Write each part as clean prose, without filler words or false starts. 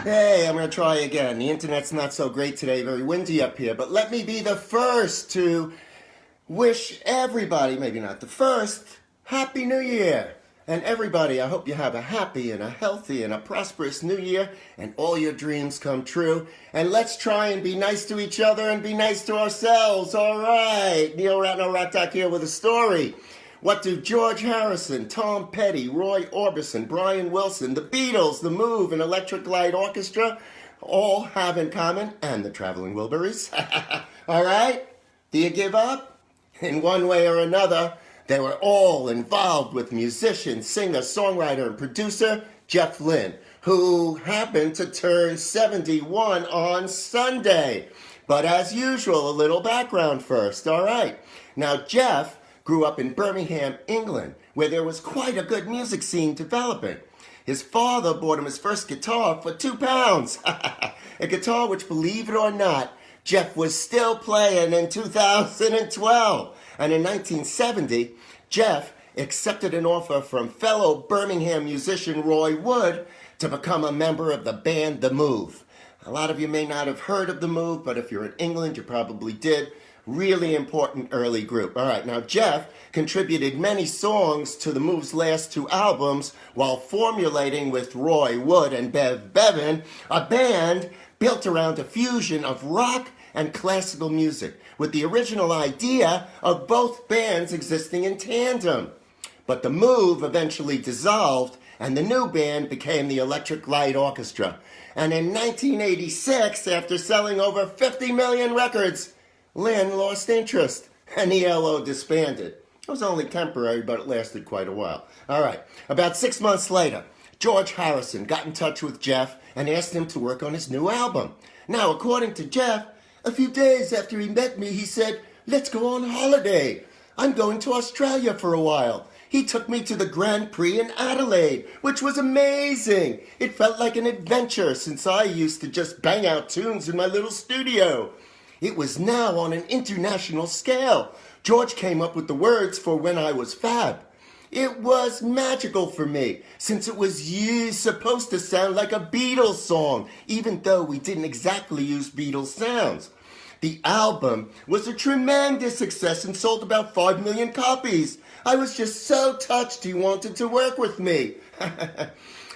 Hey, I'm going to try again. The internet's not so great today, very windy up here, but let me be the first to wish everybody, maybe not the first, Happy New Year. And everybody, I hope you have a happy and a healthy and a prosperous New Year and all your dreams come true. And let's try and be nice to each other and be nice to ourselves. All right. Neil Ratno Rat Doc here with a story. What do George Harrison, Tom Petty, Roy Orbison, Brian Wilson, the Beatles, The Move, and Electric Light Orchestra all have in common? And the Traveling Wilburys. All right? Do you give up? In one way or another, they were all involved with musician, singer, songwriter, and producer Jeff Lynne, who happened to turn 71 on Sunday. But as usual, a little background first. All right. Now, Jeff grew up in Birmingham, England, where there was quite a good music scene developing. His father bought him his first guitar for £2. A guitar which, believe it or not, Jeff was still playing in 2012. And in 1970, Jeff accepted an offer from fellow Birmingham musician Roy Wood to become a member of the band The Move. A lot of you may not have heard of The Move, but if you're in England, you probably did. Really important early group. All right, now Jeff contributed many songs to The Move's last two albums while formulating with Roy Wood and Bev Bevan a band built around a fusion of rock and classical music, with the original idea of both bands existing in tandem. But The Move eventually dissolved, and the new band became the Electric Light Orchestra. And in 1986, after selling over 50 million records, Lynne lost interest, and ELO disbanded. It was only temporary, but it lasted quite a while. All right, about 6 months later, George Harrison got in touch with Jeff and asked him to work on his new album. Now, according to Jeff, a few days after he met me, he said, "Let's go on holiday. I'm going to Australia for a while." He took me to the Grand Prix in Adelaide, which was amazing. It felt like an adventure since I used to just bang out tunes in my little studio. It was now on an international scale. George came up with the words for When I Was Fab. It was magical for me, since it was supposed to sound like a Beatles song, even though we didn't exactly use Beatles sounds. The album was a tremendous success and sold about 5 million copies. I was just so touched he wanted to work with me.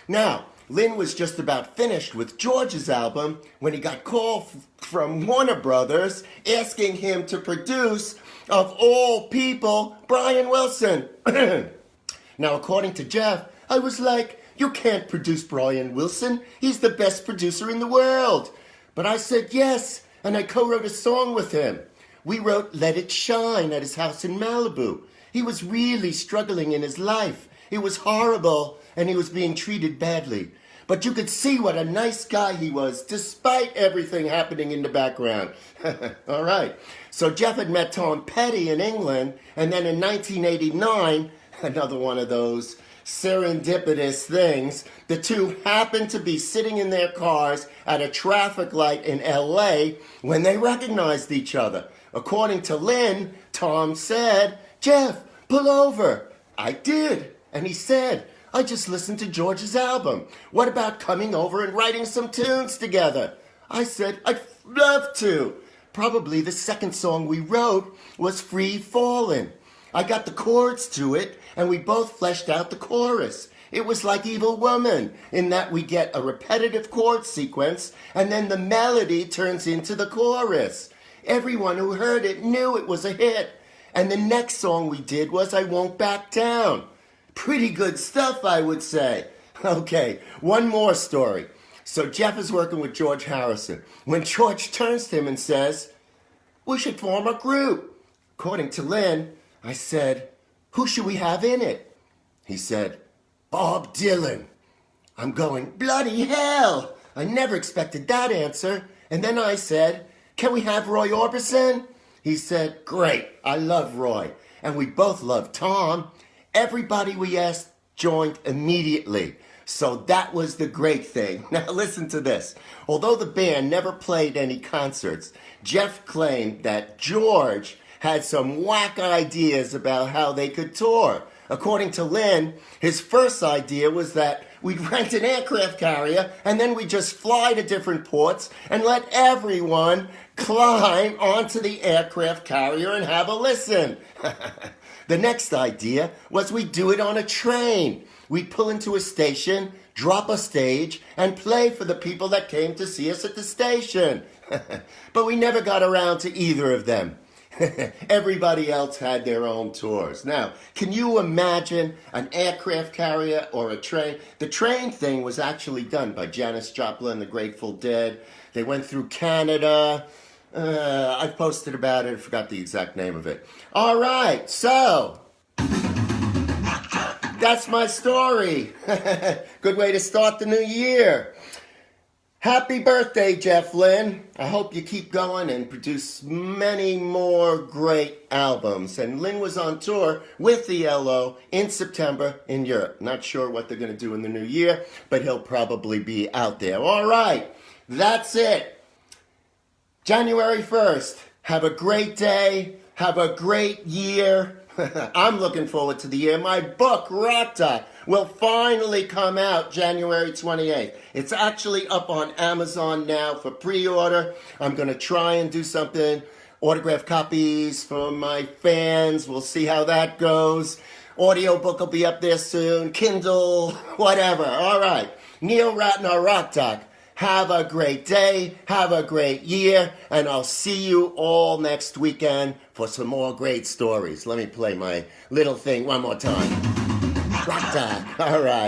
Now, Lynne was just about finished with George's album when he got called from Warner Brothers asking him to produce, of all people, Brian Wilson. Now, according to Jeff, I was like, "You can't produce Brian Wilson. He's the best producer in the world." But I said yes, and I co-wrote a song with him. We wrote Let It Shine at his house in Malibu. He was really struggling in his life. It was horrible, and he was being treated badly. But you could see what a nice guy he was, despite everything happening in the background. All right. So Jeff had met Tom Petty in England, and then in 1989, another one of those serendipitous things, the two happened to be sitting in their cars at a traffic light in LA when they recognized each other. According to Lynne, Tom said, "Jeff, pull over." I did. And he said, "I just listened to George's album. What about coming over and writing some tunes together?" I said, "I'd love to." Probably the second song we wrote was Free Fallin'. I got the chords to it, and we both fleshed out the chorus. It was like Evil Woman, in that we get a repetitive chord sequence, and then the melody turns into the chorus. Everyone who heard it knew it was a hit. And the next song we did was I Won't Back Down. Pretty good stuff, I would say. Okay, one more story. So Jeff is working with George Harrison when George turns to him and says, "We should form a group." According to Lynne, I said, "Who should we have in it?" He said, "Bob Dylan." I'm going, bloody hell! I never expected that answer. And then I said, "Can we have Roy Orbison?" He said, "Great, I love Roy." And we both love Tom. Everybody we asked joined immediately. So that was the great thing. Now listen to this. Although the band never played any concerts, Jeff claimed that George had some whack ideas about how they could tour. According to Lynne, his first idea was that we'd rent an aircraft carrier and then we'd just fly to different ports and let everyone climb onto the aircraft carrier and have a listen. The next idea was we'd do it on a train. We'd pull into a station, drop a stage, and play for the people that came to see us at the station. But we never got around to either of them. Everybody else had their own tours. Now, can you imagine an aircraft carrier or a train? The train thing was actually done by Janis Joplin, the Grateful Dead. They went through Canada. I've posted about it. I forgot the exact name of it. All right, so that's my story. Good way to start the new year. Happy birthday, Jeff Lynne. I hope you keep going and produce many more great albums. And Lynne was on tour with ELO in September in Europe. Not sure what they're going to do in the new year, but he'll probably be out there. All right, that's it. January 1st. Have a great day. Have a great year. I'm looking forward to the year. My book, Rock Doc, will finally come out January 28th. It's actually up on Amazon now for pre-order. I'm going to try and do something, autographed copies for my fans. We'll see how that goes. Audiobook will be up there soon. Kindle, whatever. All right. Neil Ratner, Rock Doc. Have a great day, have a great year, and I'll see you all next weekend for some more great stories. Let me play my little thing one more time. Rock Doc. All right.